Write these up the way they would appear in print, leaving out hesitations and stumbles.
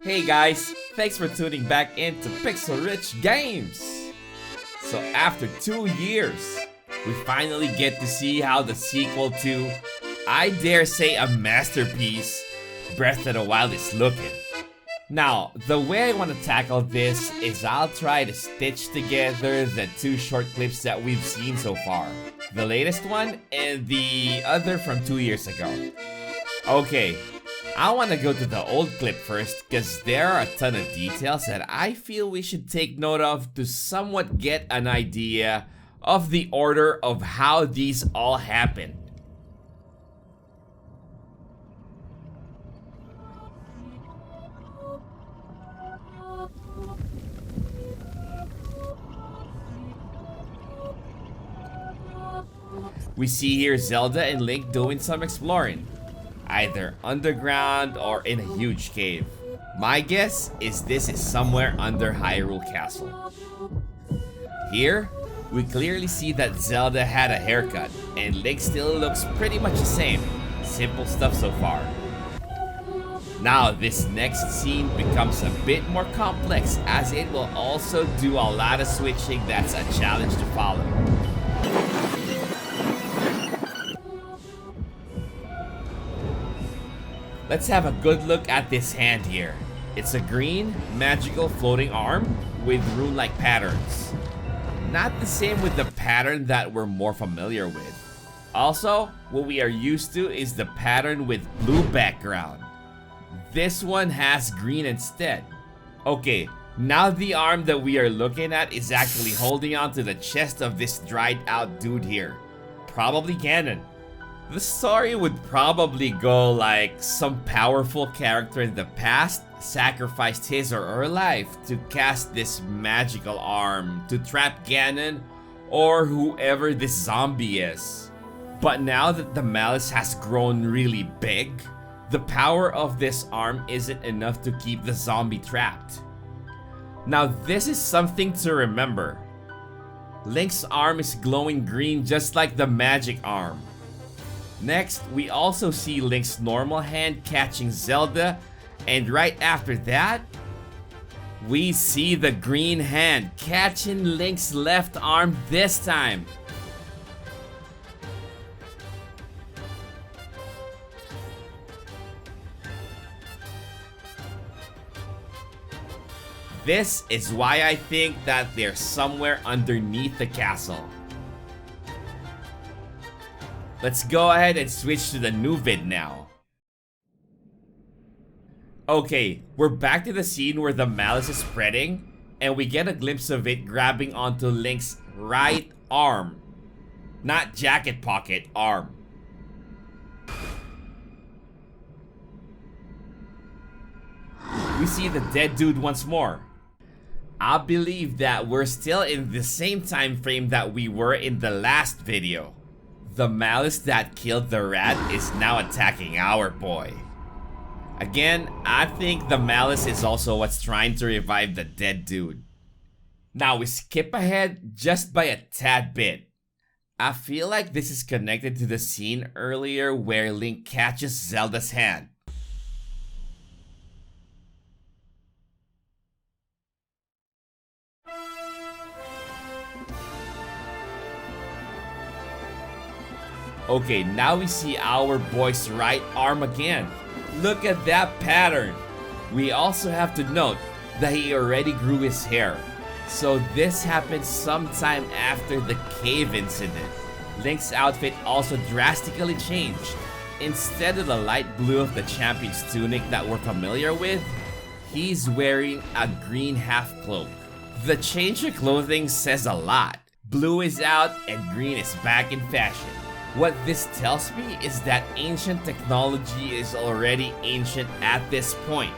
Hey guys, thanks for tuning back into Pixel Rich Games! So after 2 years, we finally get to see how the sequel to, I dare say, a masterpiece, Breath of the Wild is looking. Now, the way I want to tackle this is I'll try to stitch together the 2 short clips that we've seen so far. The latest one and the other from 2 years ago. Okay, I want to go to the old clip first because there are a ton of details that I feel we should take note of to somewhat get an idea of the order of how these all happened. We see here Zelda and Link doing some exploring, either underground or in a huge cave. My guess is this is somewhere under Hyrule Castle. Here, we clearly see that Zelda had a haircut, and Link still looks pretty much the same. Simple stuff so far. Now, this next scene becomes a bit more complex as it will also do a lot of switching that's a challenge to follow. Let's have a good look at this hand here. It's a green, magical floating arm with rune-like patterns. Not the same with the pattern that we're more familiar with. Also, what we are used to is the pattern with blue background. This one has green instead. Okay, now the arm that we are looking at is actually holding onto the chest of this dried out dude here. Probably Ganon. The story would probably go like some powerful character in the past sacrificed his or her life to cast this magical arm to trap Ganon or whoever this zombie is. But now that the malice has grown really big, the power of this arm isn't enough to keep the zombie trapped. Now this is something to remember. Link's arm is glowing green just like the magic arm. Next, we also see Link's normal hand catching Zelda, and right after that, we see the green hand catching Link's left arm this time. This is why I think that they're somewhere underneath the castle. Let's go ahead and switch to the new vid now. Okay, we're back to the scene where the malice is spreading, and we get a glimpse of it grabbing onto Link's right arm. Not jacket pocket, arm. We see the dead dude once more. I believe that we're still in the same time frame that we were in the last video. The malice that killed the rat is now attacking our boy. Again, I think the malice is also what's trying to revive the dead dude. Now we skip ahead just by a tad bit. I feel like this is connected to the scene earlier where Link catches Zelda's hand. Okay, now we see our boy's right arm again. Look at that pattern. We also have to note that he already grew his hair. So this happened sometime after the cave incident. Link's outfit also drastically changed. Instead of the light blue of the champion's tunic that we're familiar with, he's wearing a green half cloak. The change of clothing says a lot. Blue is out and green is back in fashion. What this tells me is that ancient technology is already ancient at this point.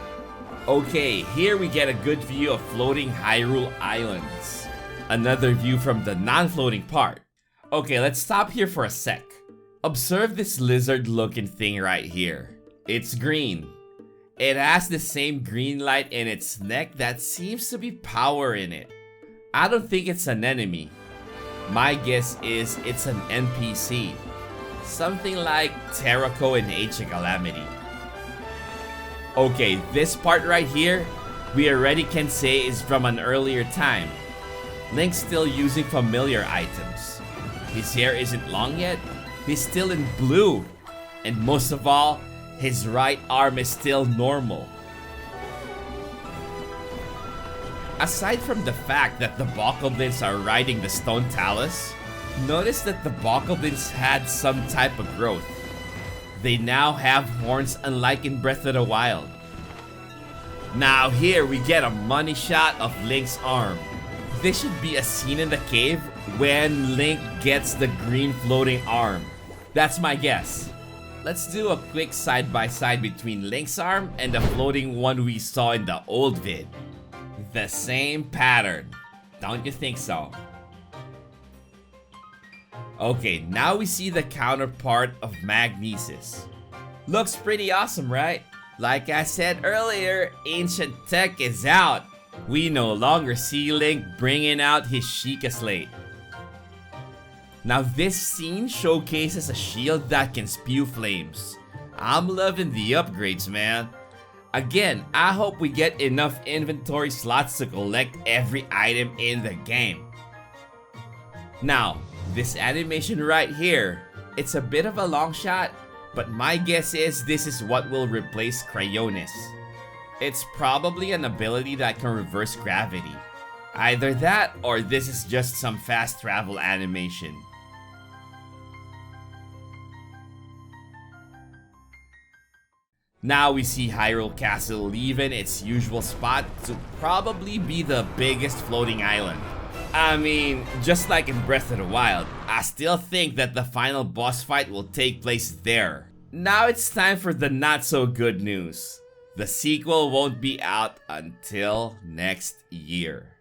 Okay, here we get a good view of floating Hyrule Islands. Another view from the non-floating part. Okay, let's stop here for a sec. Observe this lizard-looking thing right here. It's green. It has the same green light in its neck that seems to be power in it. I don't think it's an enemy. My guess is it's an NPC. Something like Terraco in Age of Calamity. Okay, this part right here, we already can say is from an earlier time. Link's still using familiar items. His hair isn't long yet, he's still in blue. And most of all, his right arm is still normal. Aside from the fact that the Bokoblins are riding the Stone Talus, notice that the Bokoblins had some type of growth. They now have horns unlike in Breath of the Wild. Now here we get a money shot of Link's arm. This should be a scene in the cave when Link gets the green floating arm. That's my guess. Let's do a quick side-by-side between Link's arm and the floating one we saw in the old vid. The same pattern, don't you think so? Okay, now we see the counterpart of Magnesis. Looks pretty awesome, right? Like I said earlier, ancient tech is out. We no longer see Link bringing out his Sheikah Slate. Now this scene showcases a shield that can spew flames. I'm loving the upgrades, man. Again, I hope we get enough inventory slots to collect every item in the game. Now, this animation right here, it's a bit of a long shot, but my guess is this is what will replace Cryonis. It's probably an ability that can reverse gravity. Either that or this is just some fast travel animation. Now we see Hyrule Castle leaving its usual spot to probably be the biggest floating island. I mean, just like in Breath of the Wild, I still think that the final boss fight will take place there. Now it's time for the not so good news. The sequel won't be out until next year.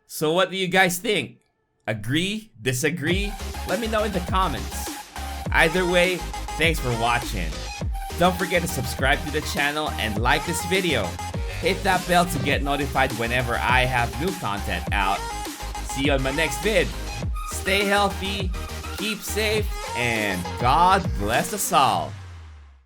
So what do you guys think? Agree? Disagree? Let me know in the comments. Either way, thanks for watching. Don't forget to subscribe to the channel and like this video. Hit that bell to get notified whenever I have new content out. See you on my next vid. Stay healthy, keep safe, and God bless us all.